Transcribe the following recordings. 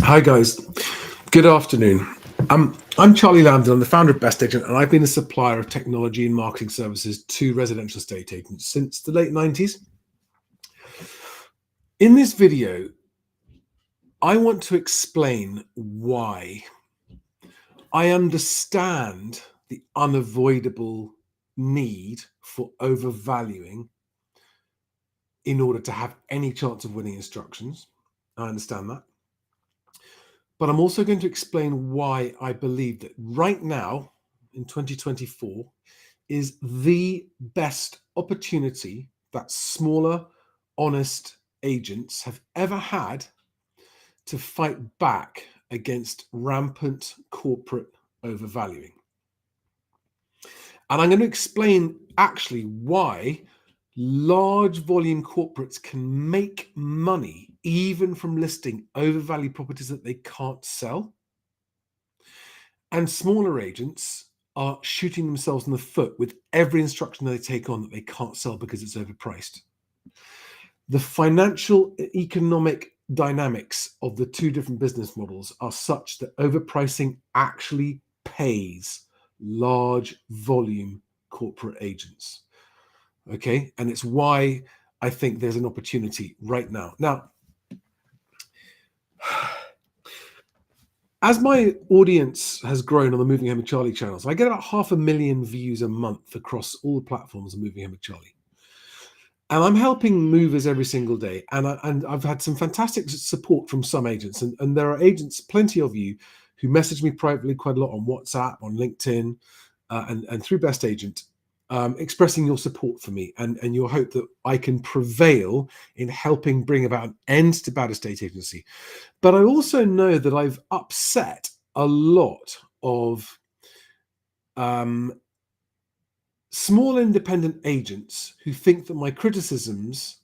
Hi guys, good afternoon. I'm Charlie Lambden, I'm the founder of Best Agent, and I've been a supplier of technology and marketing services to residential estate agents since the late 90s. In this video, I want to explain why I understand the unavoidable need for overvaluing in order to have any chance of winning instructions. I understand that. But I'm also going to explain why I believe that right now, in 2024, is the best opportunity that smaller, honest agents have ever had to fight back against rampant corporate overvaluing. And I'm going to explain actually why large volume corporates can make money even from listing overvalued properties that they can't sell. And smaller agents are shooting themselves in the foot with every instruction they take on that they can't sell because it's overpriced. The financial economic dynamics of the two different business models are such that overpricing actually pays large volume corporate agents. Okay, and it's why I think there's an opportunity right now. Now, as my audience has grown on the Moving Ahead with Charlie channels, I get about 500,000 views a month across all the platforms of Moving Ahead with Charlie. And I'm helping movers every single day. And I've had some fantastic support from some agents. And there are agents, plenty of you, who message me privately quite a lot on WhatsApp, on LinkedIn, and through Best Agent, expressing your support for me and your hope that I can prevail in helping bring about an end to bad estate agency. But I also know that I've upset a lot of small independent agents who think that my criticisms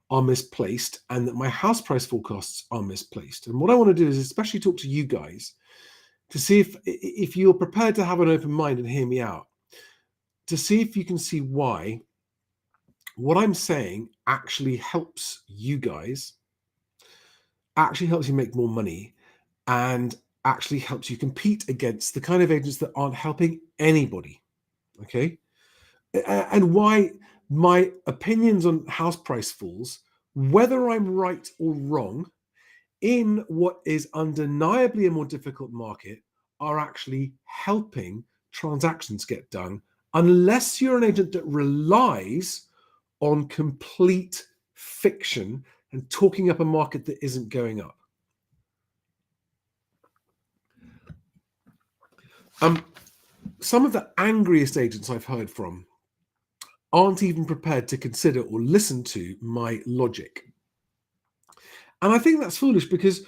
are misplaced and that my house price forecasts are misplaced. And what I want to do is especially talk to you guys to see if you're prepared to have an open mind and hear me out, to see if you can see why what I'm saying actually helps you guys, actually helps you make more money, and actually helps you compete against the kind of agents that aren't helping anybody. Okay. And why my opinions on house price falls, whether I'm right or wrong, in what is undeniably a more difficult market, are actually helping transactions get done, unless you're an agent that relies on complete fiction and talking up a market that isn't going up. Some of the angriest agents I've heard from aren't even prepared to consider or listen to my logic. And I think that's foolish because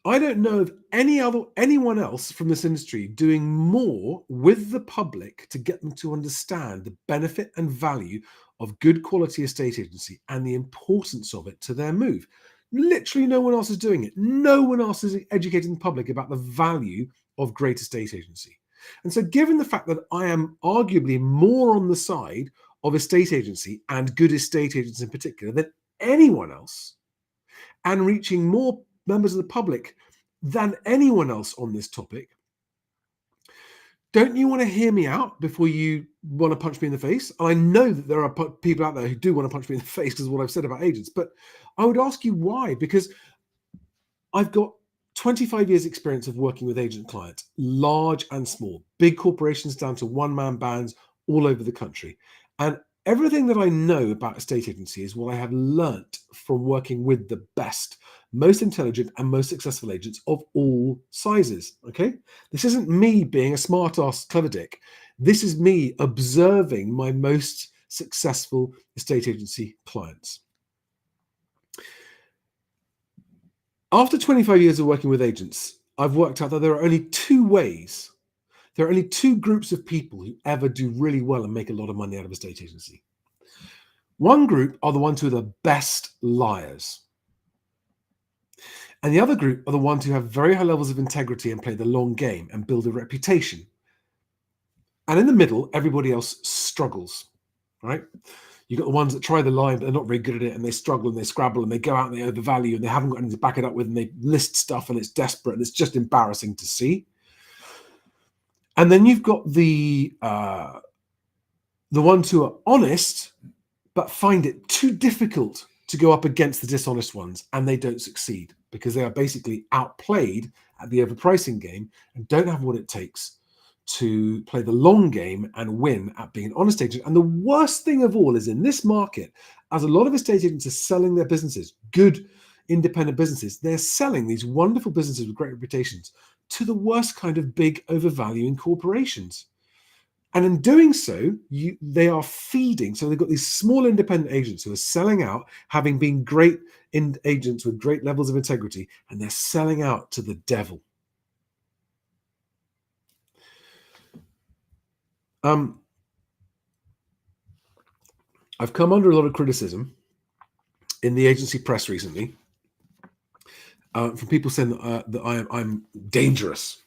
I don't know of anyone else from this industry doing more with the public to get them to understand the benefit and value of good quality estate agency and the importance of it to their move. Literally no one else is doing it. No one else is educating the public about the value of great estate agency. And so given the fact that I am arguably more on the side of estate agency and good estate agents in particular than anyone else, and reaching more members of the public than anyone else on this topic, don't you want to hear me out before you want to punch me in the face? I know that there are people out there who do want to punch me in the face because of what I've said about agents, but I would ask you why, because I've got 25 years experience of working with agent clients, large and small, big corporations down to one-man bands all over the country. And everything that I know about estate agency is what I have learnt from working with the best, most intelligent and most successful agents of all sizes, okay? This isn't me being a smart-ass clever dick. This is me observing my most successful estate agency clients. After 25 years of working with agents, I've worked out that there are only two ways. There are only two groups of people who ever do really well and make a lot of money out of estate agency. One group are the ones who are the best liars. And the other group are the ones who have very high levels of integrity and play the long game and build a reputation. And in the middle, everybody else struggles, right? You've got the ones that try the line, but they're not very good at it, and they struggle and they scrabble and they go out and they overvalue and they haven't got anything to back it up with, and they list stuff and it's desperate and it's just embarrassing to see. And then you've got the ones who are honest but find it too difficult to go up against the dishonest ones, and they don't succeed because they are basically outplayed at the overpricing game and don't have what it takes to play the long game and win at being an honest agent. And the worst thing of all is in this market, as a lot of estate agents are selling their businesses, good independent businesses, they're selling these wonderful businesses with great reputations to the worst kind of big overvaluing corporations. And in doing so, they are feeding. So they've got these small independent agents who are selling out, having been great agents with great levels of integrity, and they're selling out to the devil. I've come under a lot of criticism in the agency press recently from people saying that I'm dangerous.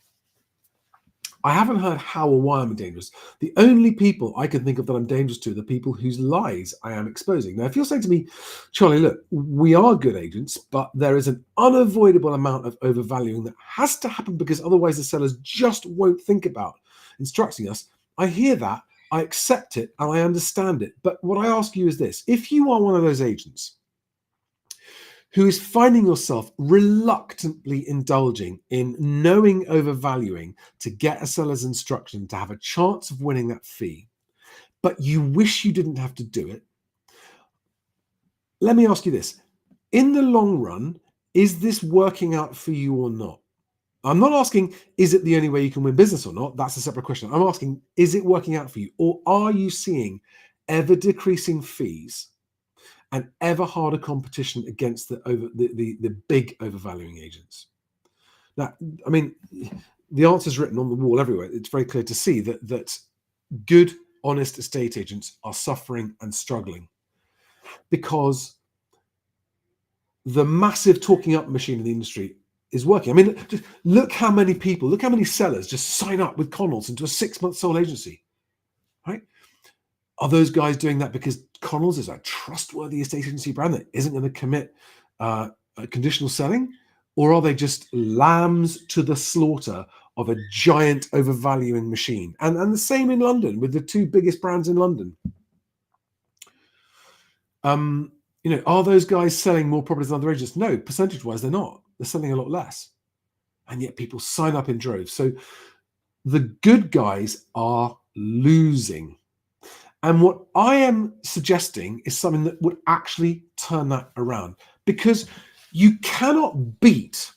I haven't heard how or why I'm dangerous. The only people I can think of that I'm dangerous to are the people whose lies I am exposing. Now, if you're saying to me, Charlie, look, we are good agents, but there is an unavoidable amount of overvaluing that has to happen because otherwise the sellers just won't think about instructing us. I hear that, I accept it, and I understand it. But what I ask you is this: if you are one of those agents who is finding yourself reluctantly indulging in knowing overvaluing to get a seller's instruction to have a chance of winning that fee, but you wish you didn't have to do it, let me ask you this. In the long run, is this working out for you or not? I'm not asking, is it the only way you can win business or not? That's a separate question. I'm asking, is it working out for you? Or are you seeing ever decreasing fees and ever harder competition against the big overvaluing agents? Now, I mean, the answer is written on the wall everywhere. It's very clear to see that good, honest estate agents are suffering and struggling because the massive talking up machine in the industry is working. I mean, just look how many people, look how many sellers just sign up with Connells into a 6-month sole agency, right? Are those guys doing that because Connells is a trustworthy estate agency brand that isn't going to commit conditional selling? Or are they just lambs to the slaughter of a giant overvaluing machine? And the same in London with the 2 biggest brands in London. Are those guys selling more properties than other agents? No, percentage-wise, they're not. They're selling a lot less. And yet people sign up in droves. So the good guys are losing. And what I am suggesting is something that would actually turn that around, because you cannot beat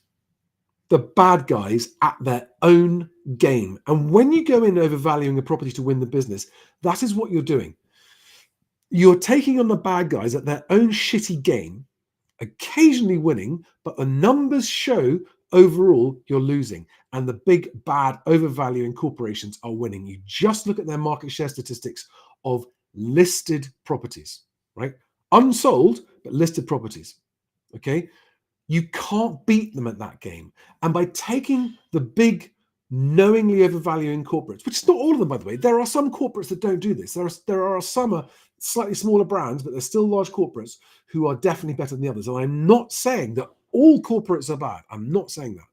the bad guys at their own game. And when you go in overvaluing a property to win the business, that is what you're doing. You're taking on the bad guys at their own shitty game, occasionally winning, but the numbers show overall you're losing. And the big, bad, overvaluing corporations are winning. You just look at their market share statistics of listed properties, right? Unsold, but listed properties, okay? You can't beat them at that game. And by taking the big, knowingly overvaluing corporates, which is not all of them, by the way, there are some corporates that don't do this. There are some slightly smaller brands, but they're still large corporates who are definitely better than the others. And I'm not saying that all corporates are bad. I'm not saying that.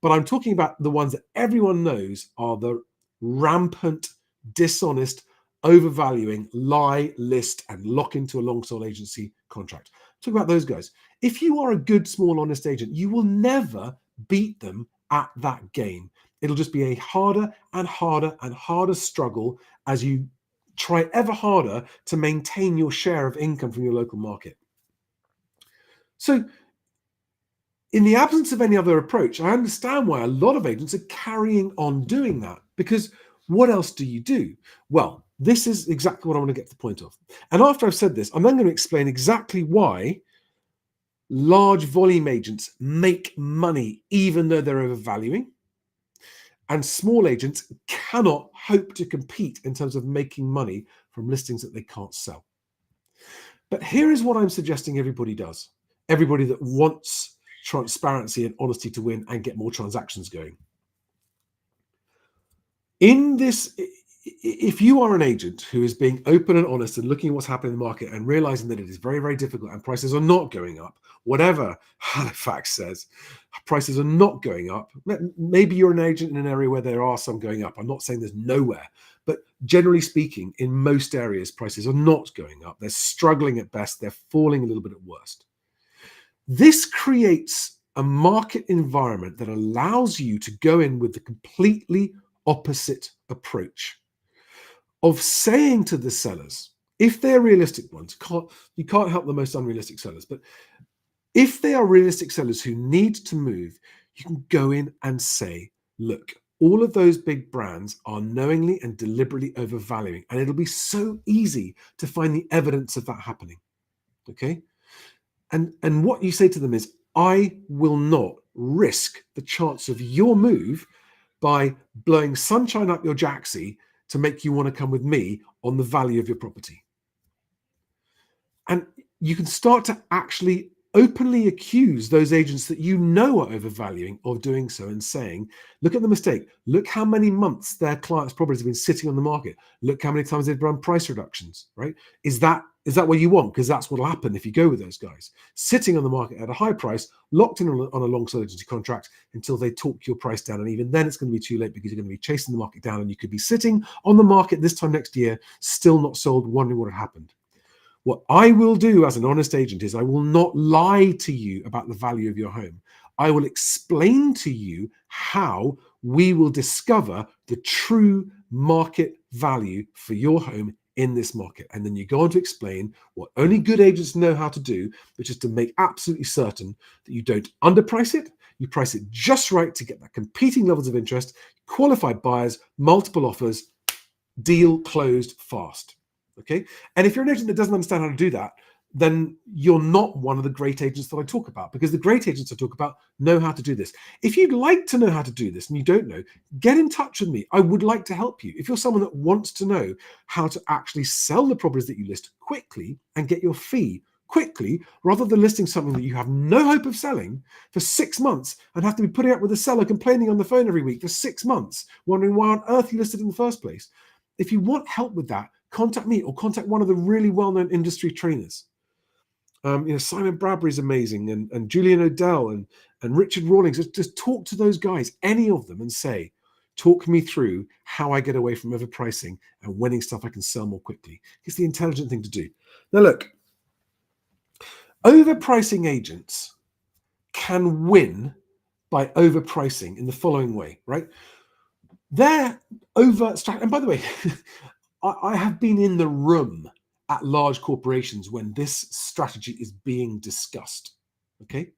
But I'm talking about the ones that everyone knows are the rampant, dishonest, overvaluing, lie, list, and lock into a long sole agency contract. Talk about those guys. If you are a good, small, honest agent, you will never beat them at that game. It'll just be a harder and harder and harder struggle as you try ever harder to maintain your share of income from your local market. So, in the absence of any other approach, I understand why a lot of agents are carrying on doing that, because what else do you do? Well, this is exactly what I want to get to the point of. And after I've said this, I'm then going to explain exactly why large volume agents make money even though they're overvaluing, and small agents cannot hope to compete in terms of making money from listings that they can't sell. But here is what I'm suggesting everybody does. Everybody that wants transparency and honesty to win and get more transactions going. In this if you are an agent who is being open and honest and looking at what's happening in the market and realizing that it is very, very difficult and prices are not going up, whatever Halifax says, prices are not going up. Maybe you're an agent in an area where there are some going up. I'm not saying there's nowhere, but generally speaking, in most areas, prices are not going up. They're struggling at best. They're falling a little bit at worst. This creates a market environment that allows you to go in with the completely opposite approach of saying to the sellers, if they're realistic ones, you can't help the most unrealistic sellers, but if they are realistic sellers who need to move, you can go in and say, look, all of those big brands are knowingly and deliberately overvaluing, and it'll be so easy to find the evidence of that happening. Okay? And what you say to them is, I will not risk the chance of your move by blowing sunshine up your jacksie to make you want to come with me on the value of your property. And you can start to actually openly accuse those agents that you know are overvaluing of doing so and saying, look at the mistake. Look how many months their clients' properties have been sitting on the market. Look how many times they've run price reductions, right? Is that what you want? Because that's what will happen if you go with those guys. Sitting on the market at a high price, locked in on a long-sell agency contract until they talk your price down. And even then it's going to be too late because you're going to be chasing the market down and you could be sitting on the market this time next year, still not sold, wondering what had happened. What I will do as an honest agent is I will not lie to you about the value of your home. I will explain to you how we will discover the true market value for your home in this market. And then you go on to explain what only good agents know how to do, which is to make absolutely certain that you don't underprice it. You price it just right to get that competing levels of interest, qualified buyers, multiple offers, deal closed fast. Okay. And if you're an agent that doesn't understand how to do that, then you're not one of the great agents that I talk about, because the great agents I talk about know how to do this. If you'd like to know how to do this and you don't know, get in touch with me. I would like to help you. If you're someone that wants to know how to actually sell the properties that you list quickly and get your fee quickly, rather than listing something that you have no hope of selling for 6 months and have to be putting up with the seller complaining on the phone every week for 6 months, wondering why on earth you listed in the first place. If you want help with that, contact me or contact one of the really well-known industry trainers. Simon Bradbury is amazing, and Julian O'Dell and Richard Rawlings. Just talk to those guys, any of them, and say, talk me through how I get away from overpricing and winning stuff I can sell more quickly. It's the intelligent thing to do. Now, look, overpricing agents can win by overpricing in the following way, right? They're over, and by the way, I have been in the room at large corporations when this strategy is being discussed. Okay.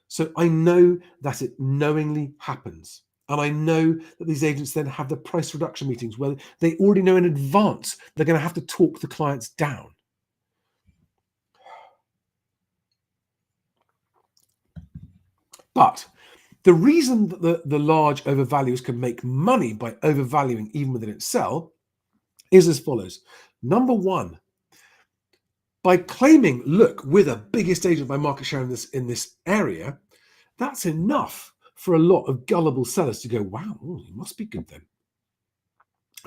So I know that it knowingly happens. And I know that these agents then have the price reduction meetings where they already know in advance they're going to have to talk the clients down. But the reason that the large overvaluers can make money by overvaluing even when they don't sell is as follows. Number one, by claiming, look, we're the biggest agent by market share in this area, that's enough for a lot of gullible sellers to go, wow, it must be good then.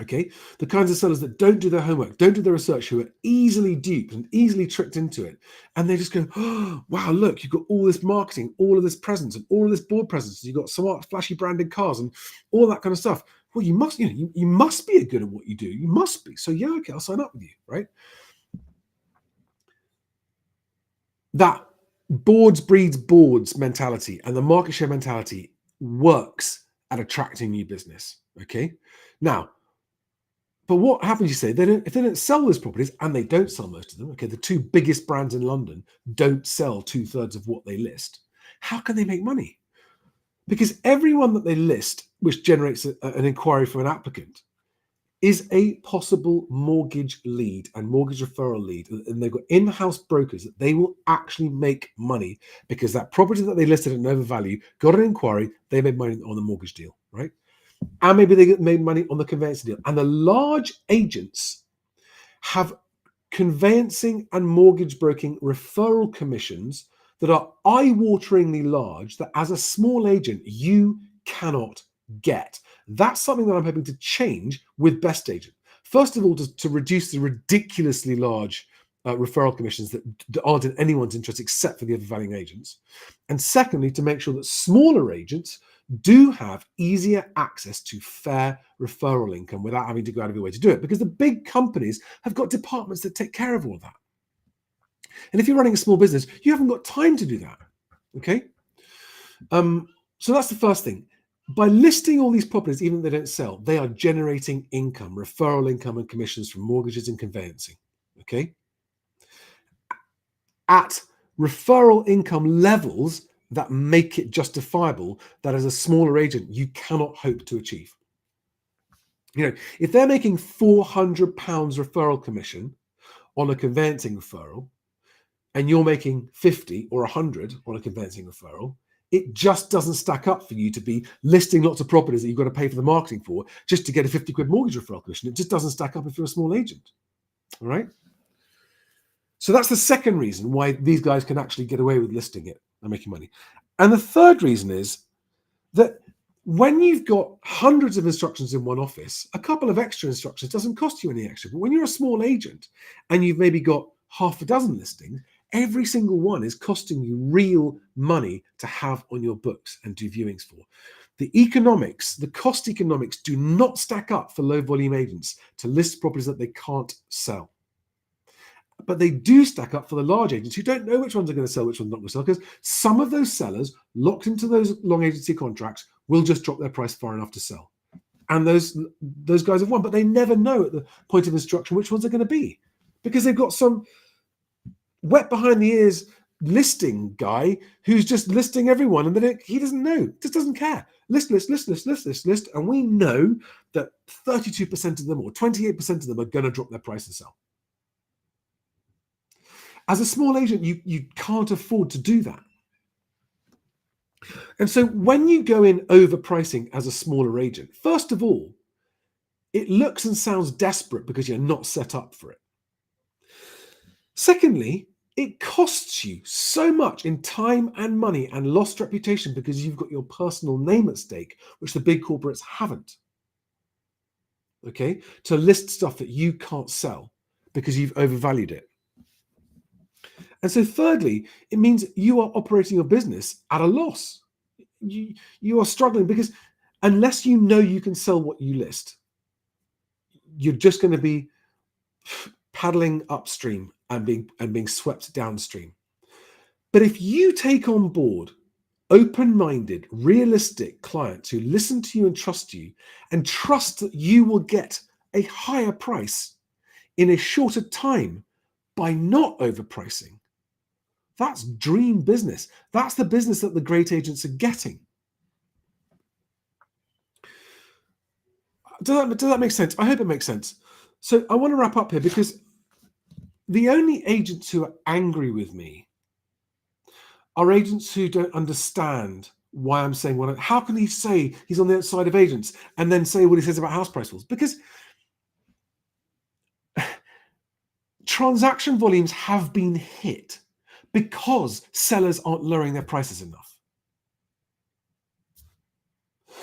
Okay, the kinds of sellers that don't do their homework, don't do their research, who are easily duped and easily tricked into it, and they just go, oh, wow, look, you've got all this marketing, all of this presence, and all of this board presence. You've got smart, flashy branded cars and all that kind of stuff. Well, you must, you must be good at what you do. You must be. So yeah, okay, I'll sign up with you, right? That boards breeds boards mentality and the market share mentality works at attracting new business. Okay, now. But what happens, you say, if they don't sell those properties, and they don't sell most of them, okay, the two biggest brands in London don't sell 2/3 of what they list, how can they make money? Because everyone that they list, which generates an inquiry from an applicant, is a possible mortgage lead and mortgage referral lead. And they've got in-house brokers that they will actually make money because that property that they listed at an overvalue got an inquiry, they made money on the mortgage deal, right? And maybe they get made money on the conveyancing deal. And the large agents have conveyancing and mortgage broking referral commissions that are eye-wateringly large that as a small agent, you cannot get. That's something that I'm hoping to change with Best Agent. First of all, to reduce the ridiculously large referral commissions that aren't in anyone's interest except for the overvaluing agents. And secondly, to make sure that smaller agents do have easier access to fair referral income without having to go out of your way to do it, because the big companies have got departments that take care of all of that. And if you're running a small business, you haven't got time to do that. Okay. So that's the first thing. By listing all these properties, even if they don't sell, they are generating income, referral income and commissions from mortgages and conveyancing. Okay. At referral income levels that make it justifiable, that as a smaller agent, you cannot hope to achieve. If they're making £400 referral commission on a conveyancing referral, and you're making 50 or 100 on a conveyancing referral, it just doesn't stack up for you to be listing lots of properties that you've got to pay for the marketing for just to get a 50 quid mortgage referral commission. It just doesn't stack up if you're a small agent. All right. So that's the second reason why these guys can actually get away with listing it and making money. And the third reason is that when you've got hundreds of instructions in one office, a couple of extra instructions doesn't cost you any extra. But when you're a small agent and you've maybe got half a dozen listings, every single one is costing you real money to have on your books and do viewings for. The economics, the cost economics do not stack up for low volume agents to list properties that they can't sell. But they do stack up for the large agents who don't know which ones are going to sell, which ones are not going to sell, because some of those sellers locked into those long agency contracts will just drop their price far enough to sell. And those guys have won, but they never know at the point of instruction which ones are going to be, because they've got some wet behind the ears listing guy who's just listing everyone, and he doesn't know, just doesn't care. List, and we know that 32% of them or 28% of them are going to drop their price and sell. As a small agent, you can't afford to do that. And so when you go in overpricing as a smaller agent, first of all, it looks and sounds desperate because you're not set up for it. Secondly, it costs you so much in time and money and lost reputation because you've got your personal name at stake, which the big corporates haven't. Okay, to list stuff that you can't sell because you've overvalued it. And so thirdly, it means you are operating your business at a loss. You are struggling because unless you know you can sell what you list, you're just going to be paddling upstream and being swept downstream. But if you take on board open-minded, realistic clients who listen to you and trust that you will get a higher price in a shorter time by not overpricing, that's dream business. That's the business that the great agents are getting. Does that make sense? I hope it makes sense. So I want to wrap up here, because the only agents who are angry with me are agents who don't understand why I'm saying what. How can he say he's on the outside of agents and then say what he says about house price falls? Because transaction volumes have been hit because sellers aren't lowering their prices enough.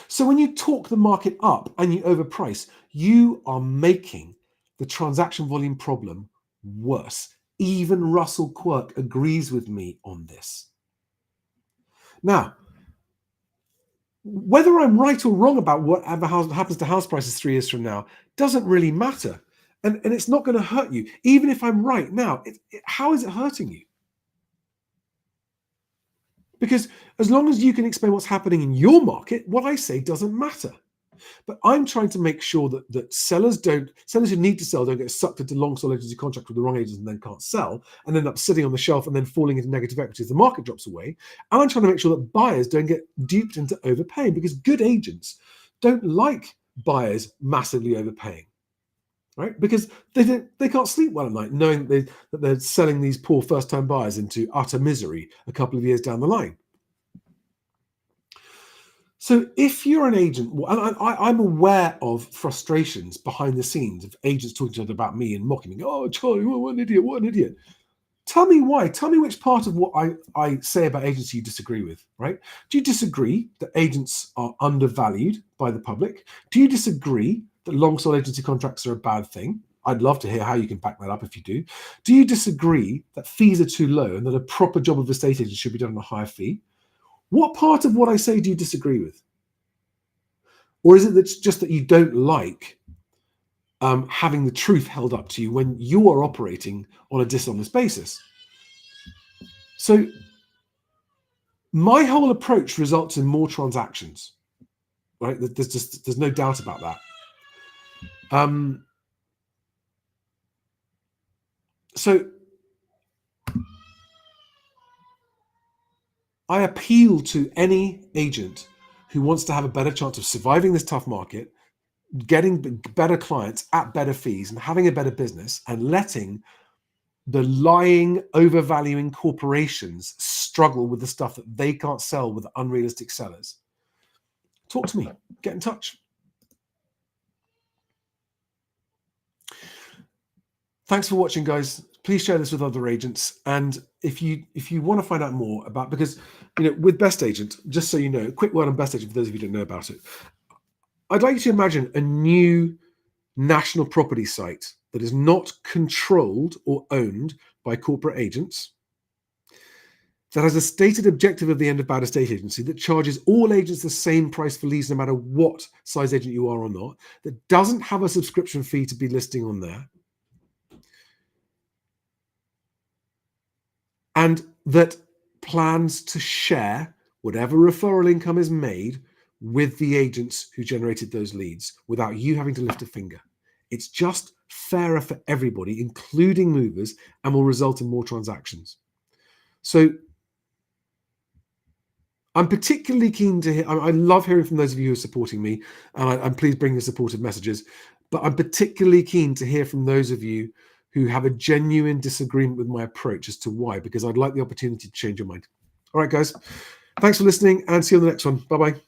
So when you talk the market up and you overprice, you are making the transaction volume problem worse. Even Russell Quirk agrees with me on this. Now, whether I'm right or wrong about whatever happens to house prices 3 years from now doesn't really matter. And it's not going to hurt you. Even if I'm right now, how is it hurting you? Because as long as you can explain what's happening in your market, what I say doesn't matter. But I'm trying to make sure that sellers who need to sell don't get sucked into long sole agency contract with the wrong agents and then can't sell and end up sitting on the shelf and then falling into negative equity as the market drops away. And I'm trying to make sure that buyers don't get duped into overpaying, because good agents don't like buyers massively overpaying, right? Because they can't sleep well at night knowing that they're selling these poor first-time buyers into utter misery a couple of years down the line. So if you're an agent, and I'm aware of frustrations behind the scenes of agents talking to each other about me and mocking me. Oh, Charlie, what an idiot. Tell me why. Tell me which part of what I say about agents you disagree with, right? Do you disagree that agents are undervalued by the public? Do you disagree that long-sold agency contracts are a bad thing? I'd love to hear how you can back that up if you do. Do you disagree that fees are too low and that a proper job of estate agent should be done on a higher fee? What part of what I say do you disagree with? Or is it that just that you don't like having the truth held up to you when you are operating on a dishonest basis? So my whole approach results in more transactions, right? There's no doubt about that. So I appeal to any agent who wants to have a better chance of surviving this tough market, getting better clients at better fees and having a better business, and letting the lying, overvaluing corporations struggle with the stuff that they can't sell with unrealistic sellers. Talk to me. Get in touch. Thanks for watching, guys. Please share this with other agents. And if you want to find out more about, because with Best Agent, just so you know, quick word on Best Agent for those of you who don't know about it. I'd like you to imagine a new national property site that is not controlled or owned by corporate agents, that has a stated objective of the end of bad estate agency, that charges all agents the same price for leads no matter what size agent you are or not, that doesn't have a subscription fee to be listing on there, and that plans to share whatever referral income is made with the agents who generated those leads without you having to lift a finger. It's just fairer for everybody, including movers, and will result in more transactions. So I'm particularly keen to hear, I love hearing from those of you who are supporting me, and please bring the supportive messages, but I'm particularly keen to hear from those of you who have a genuine disagreement with my approach as to why, because I'd like the opportunity to change your mind. All right, guys, thanks for listening and see you on the next one. Bye-bye.